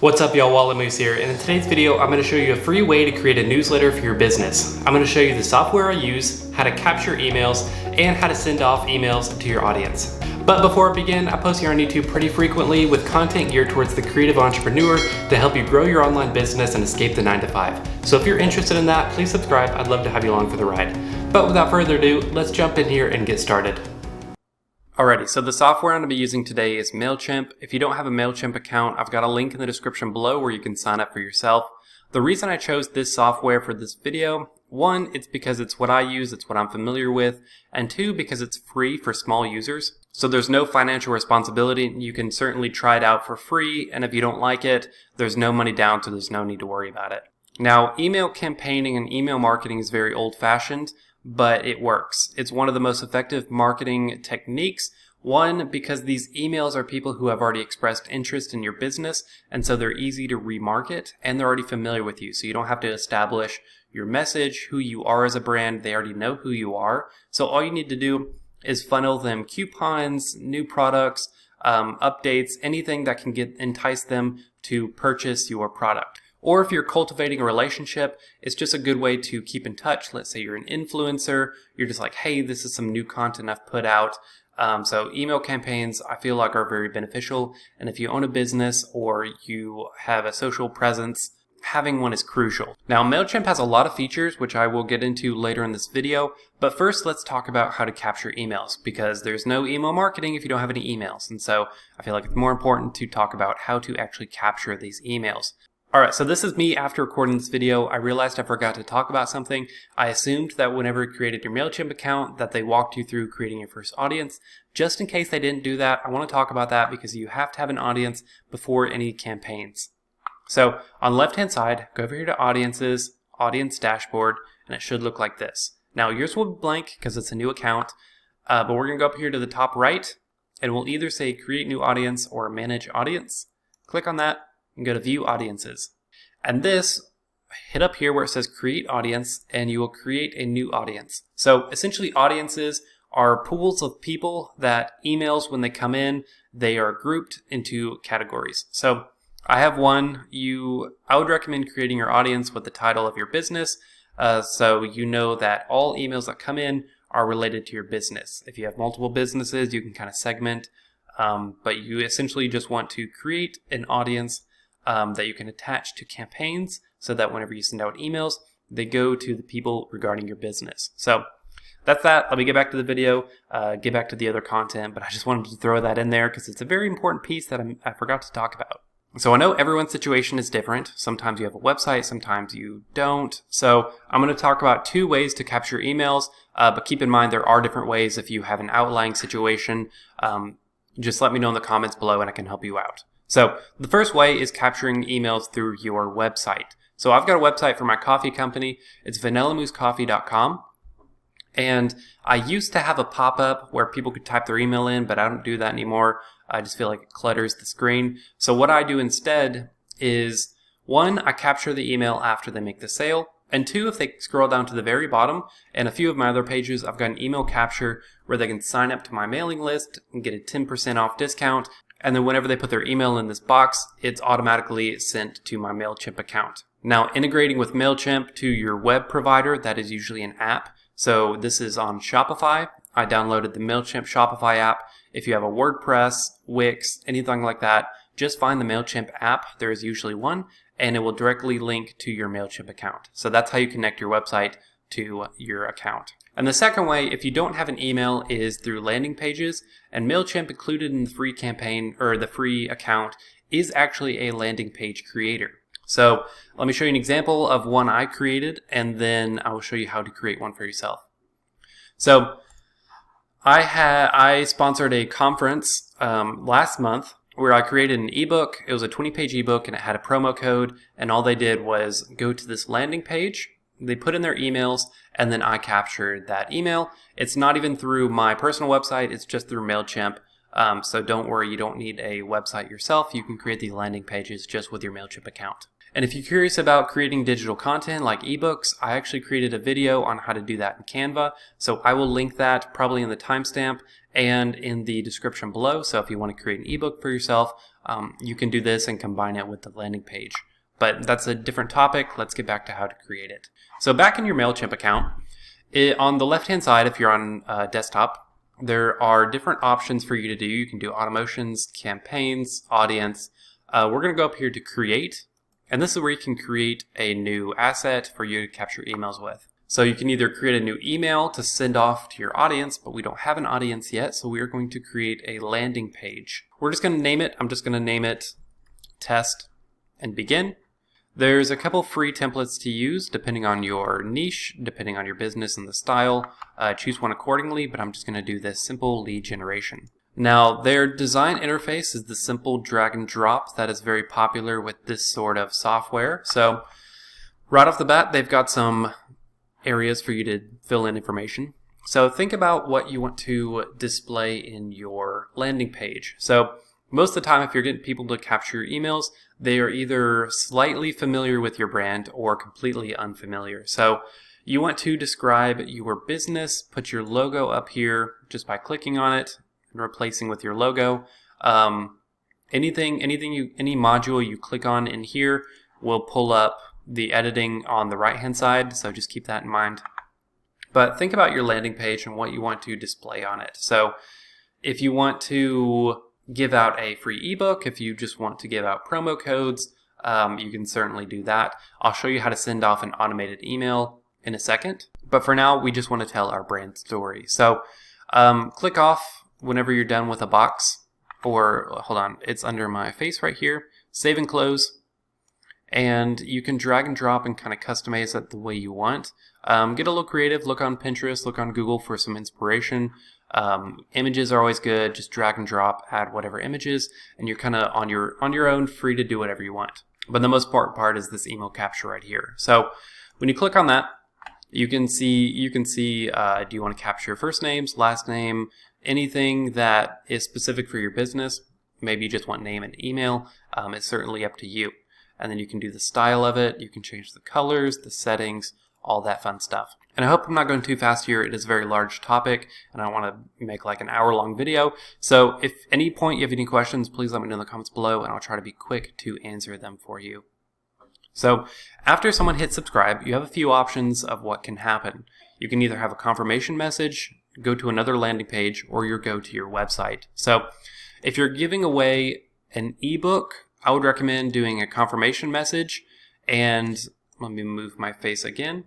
What's up, y'all? Wallamoose here, and in today's video I'm going to show you a free way to create a newsletter for your business. I'm going to show you the software I use, how to capture emails, and how to send off emails to your audience. But before I begin, I post here on YouTube pretty frequently with content geared towards the creative entrepreneur to help you grow your online business and escape the 9-to-5. So if you're interested in that, please subscribe. I'd love to have you along for the ride. But without further ado, let's jump in here and get started. Alrighty, so the software I'm going to be using today is MailChimp. If you don't have a MailChimp account, I've got a link in the description below where you can sign up for yourself. The reason I chose this software for this video, one, it's because it's what I use, it's what I'm familiar with, and two, because it's free for small users. So there's no financial responsibility. You can certainly try it out for free, and if you don't like it, there's no money down, so there's no need to worry about it. Now, email campaigning and email marketing is very old-fashioned, but it works. It's one of the most effective marketing techniques. One, because these emails are people who have already expressed interest in your business, and so they're easy to remarket, and they're already familiar with you. So you don't have to establish your message, who you are as a brand. They already know who you are. So all you need to do is funnel them coupons, new products, updates, anything that can entice them to purchase your product. Or if you're cultivating a relationship, it's just a good way to keep in touch. Let's say you're an influencer, you're just like, hey, this is some new content I've put out. So email campaigns, I feel like, are very beneficial. And if you own a business or you have a social presence, having one is crucial. Now, MailChimp has a lot of features, which I will get into later in this video. But first, let's talk about how to capture emails, because there's no email marketing if you don't have any emails. And so I feel like it's more important to talk about how to actually capture these emails. Alright, so this is me after recording this video. I realized I forgot to talk about something. I assumed that whenever you created your MailChimp account that they walked you through creating your first audience. Just in case they didn't do that, I want to talk about that because you have to have an audience before any campaigns. So on the left-hand side, go over here to Audiences, Audience Dashboard, and it should look like this. Now yours will be blank because it's a new account, but we're going to go up here to the top right, and we'll either say Create New Audience or Manage Audience. Click on that and go to View Audiences. And this, hit up here where it says Create Audience, and you will create a new audience. So essentially audiences are pools of people that emails, when they come in, they are grouped into categories. So I have one. I would recommend creating your audience with the title of your business, so you know that all emails that come in are related to your business. If you have multiple businesses, you can kind of segment, but you essentially just want to create an audience that you can attach to campaigns so that whenever you send out emails, they go to the people regarding your business. So that's that. Let me get back to the video, get back to the other content, but I just wanted to throw that in there because it's a very important piece that I forgot to talk about. So I know everyone's situation is different. Sometimes you have a website, sometimes you don't. So I'm going to talk about two ways to capture emails, but keep in mind there are different ways. If you have an outlying situation, just let me know in the comments below and I can help you out. So the first way is capturing emails through your website. So I've got a website for my coffee company. It's vanillamoosecoffee.com. And I used to have a pop-up where people could type their email in, but I don't do that anymore. I just feel like it clutters the screen. So what I do instead is, one, I capture the email after they make the sale. And two, if they scroll down to the very bottom, and a few of my other pages, I've got an email capture where they can sign up to my mailing list and get a 10% off discount. And then whenever they put their email in this box, it's automatically sent to my MailChimp account. Now, integrating with MailChimp to your web provider, that is usually an app. So this is on Shopify. I downloaded the MailChimp Shopify app. If you have a WordPress, Wix, anything like that, just find the MailChimp app. There is usually one, and it will directly link to your MailChimp account. So that's how you connect your website to your account. And the second way, if you don't have an email, is through landing pages. And MailChimp included in the free campaign, or the free account, is actually a landing page creator. So let me show you an example of one I created, and then I will show you how to create one for yourself. So I sponsored a conference last month where I created an ebook. It was a 20-page ebook, and it had a promo code, and all they did was go to this landing page. They put in their emails, and then I captured that email. It's not even through my personal website. It's just through MailChimp. So don't worry, you don't need a website yourself. You can create these landing pages just with your MailChimp account. And if you're curious about creating digital content like ebooks, I actually created a video on how to do that in Canva. So I will link that probably in the timestamp and in the description below. So if you want to create an ebook for yourself, you can do this and combine it with the landing page. But that's a different topic. Let's get back to how to create it. So back in your MailChimp account, on the left-hand side, if you're on desktop, there are different options for you to do. You can do automations, campaigns, audience. We're going to go up here to create. And this is where you can create a new asset for you to capture emails with. So you can either create a new email to send off to your audience, but we don't have an audience yet, so we are going to create a landing page. We're just going to name it. I'm just going to name it Test and Begin. There's a couple free templates to use depending on your niche, depending on your business and the style. Choose one accordingly, but I'm just going to do this simple lead generation. Now, their design interface is the simple drag and drop that is very popular with this sort of software. So right off the bat, they've got some areas for you to fill in information. So think about what you want to display in your landing page. So most of the time, if you're getting people to capture your emails, they are either slightly familiar with your brand or completely unfamiliar. So you want to describe your business, put your logo up here just by clicking on it and replacing with your logo. Any module you click on in here will pull up the editing on the right-hand side, so just keep that in mind. But think about your landing page and what you want to display on it. So if you want to give out a free ebook, if you just want to give out promo codes, you can certainly do that. I'll show you how to send off an automated email in a second. But for now, we just want to tell our brand story. So click off whenever you're done with a box, or hold on, it's under my face right here. Save and close. And you can drag and drop and kind of customize it the way you want. Get a little creative, look on Pinterest, look on Google for some inspiration. Images are always good, just drag and drop, add whatever images, and you're kind of on your own, free to do whatever you want. But the most important part is this email capture right here. So when you click on that, you can see do you want to capture first names, last name, anything that is specific for your business. Maybe you just want name and email. It's certainly up to you. And then you can do the style of it, you can change the colors, the settings, all that fun stuff. And I hope I'm not going too fast here. It is a very large topic, and I want to make like an hour-long video. So if any point you have any questions, please let me know in the comments below, and I'll try to be quick to answer them for you. So after someone hits subscribe, you have a few options of what can happen. You can either have a confirmation message, go to another landing page, or you go to your website. So if you're giving away an ebook, I would recommend doing a confirmation message, and let me move my face again.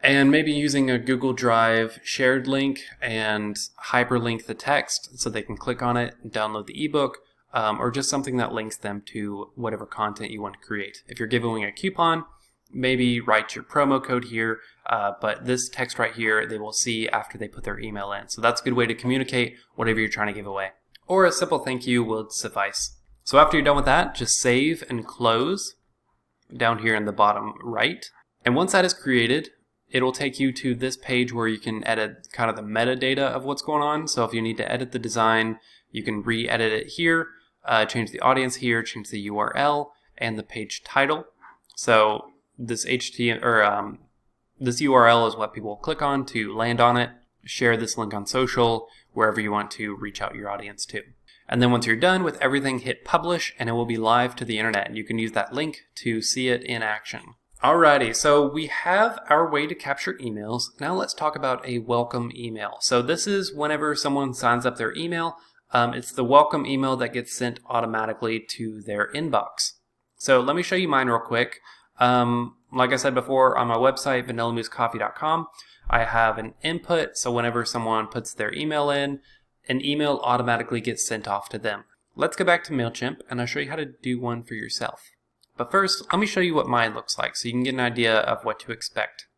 And maybe using a Google Drive shared link and hyperlink the text so they can click on it and download the ebook, or just something that links them to whatever content you want to create. If you're giving a coupon, maybe write your promo code here, but this text right here they will see after they put their email in. So that's a good way to communicate whatever you're trying to give away. Or a simple thank you will suffice. So after you're done with that, just save and close down here in the bottom right. And once that is created, it'll take you to this page where you can edit kind of the metadata of what's going on. So if you need to edit the design, you can re-edit it here, change the audience here, change the URL and the page title. So this this URL is what people will click on to land on it. Share this link on social, wherever you want to reach out your audience to. And then once you're done with everything, hit publish and it will be live to the internet. And you can use that link to see it in action. Alrighty, so we have our way to capture emails. Now let's talk about a welcome email. So this is whenever someone signs up their email, it's the welcome email that gets sent automatically to their inbox. So let me show you mine real quick. Like I said before, on my website, VanillaMooseCoffee.com, I have an input, so whenever someone puts their email in, an email automatically gets sent off to them. Let's go back to MailChimp and I'll show you how to do one for yourself. But first, let me show you what mine looks like so you can get an idea of what to expect.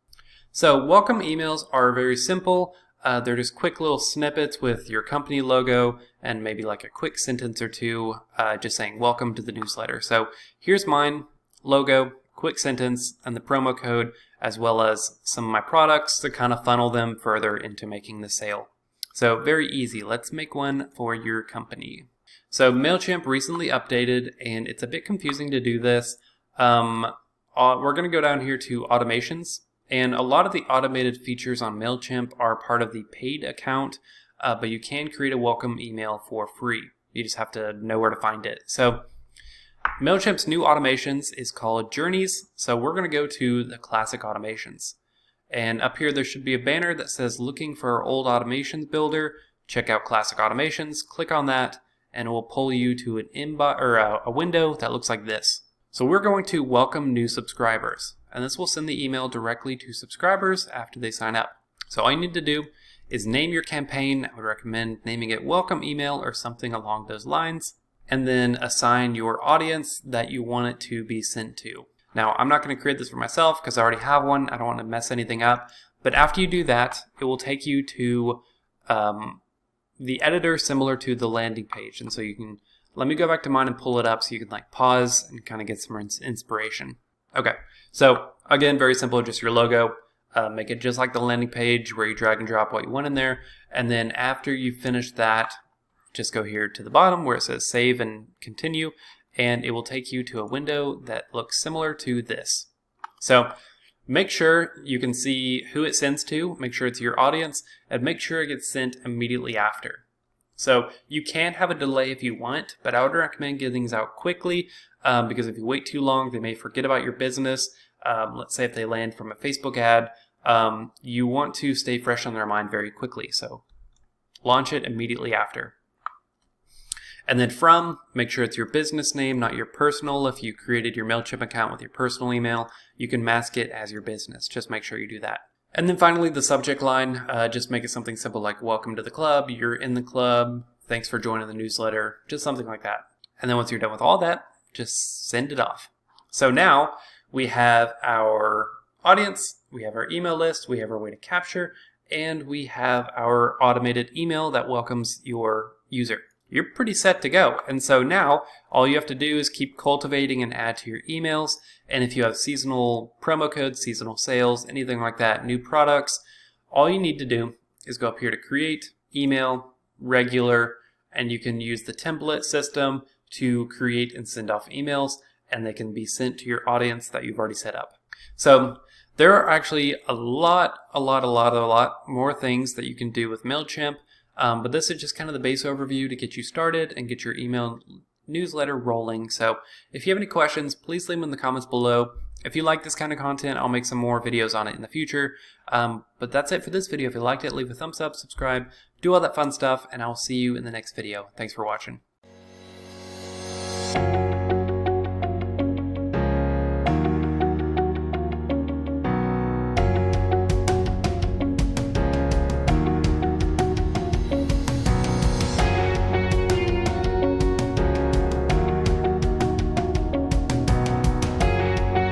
So welcome emails are very simple. They're just quick little snippets with your company logo and maybe like a quick sentence or two just saying welcome to the newsletter. So here's mine, logo, quick sentence, and the promo code, as well as some of my products to kind of funnel them further into making the sale. So very easy. Let's make one for your company. So MailChimp recently updated, and it's a bit confusing to do this. We're going to go down here to automations, and a lot of the automated features on MailChimp are part of the paid account, but you can create a welcome email for free. You just have to know where to find it. So MailChimp's new automations is called Journeys. So we're going to go to the classic automations. And up here there should be a banner that says looking for our old automations builder. Check out classic automations. Click on that and it will pull you to an inbox or a window that looks like this. So we're going to welcome new subscribers, and this will send the email directly to subscribers after they sign up. So all you need to do is name your campaign. I would recommend naming it welcome email or something along those lines, and then assign your audience that you want it to be sent to. Now, I'm not going to create this for myself because I already have one. I don't want to mess anything up. But after you do that, it will take you to the editor similar to the landing page. And so you can, let me go back to mine and pull it up so you can like pause and kind of get some inspiration. Okay, so again, very simple, just your logo. Make it just like the landing page where you drag and drop what you want in there. And then after you finish that, just go here to the bottom where it says save and continue, and it will take you to a window that looks similar to this. So make sure you can see who it sends to, make sure it's your audience, and make sure it gets sent immediately after. So you can have a delay if you want, but I would recommend getting things out quickly because if you wait too long, they may forget about your business. Let's say if they land from a Facebook ad, you want to stay fresh on their mind very quickly. So launch it immediately after. And then from, make sure it's your business name, not your personal. If you created your MailChimp account with your personal email, you can mask it as your business. Just make sure you do that. And then finally, the subject line, just make it something simple like welcome to the club, you're in the club, thanks for joining the newsletter, just something like that. And then once you're done with all that, just send it off. So now we have our audience, we have our email list, we have our way to capture, and we have our automated email that welcomes your user. You're pretty set to go. And so now all you have to do is keep cultivating and add to your emails. And if you have seasonal promo codes, seasonal sales, anything like that, new products, all you need to do is go up here to create, email, regular, and you can use the template system to create and send off emails, and they can be sent to your audience that you've already set up. So there are actually a lot more things that you can do with MailChimp. But this is just kind of the base overview to get you started and get your email newsletter rolling. So if you have any questions, please leave them in the comments below. If you like this kind of content, I'll make some more videos on it in the future. But that's it for this video. If you liked it, leave a thumbs up, subscribe, do all that fun stuff, and I'll see you in the next video. Thanks for watching.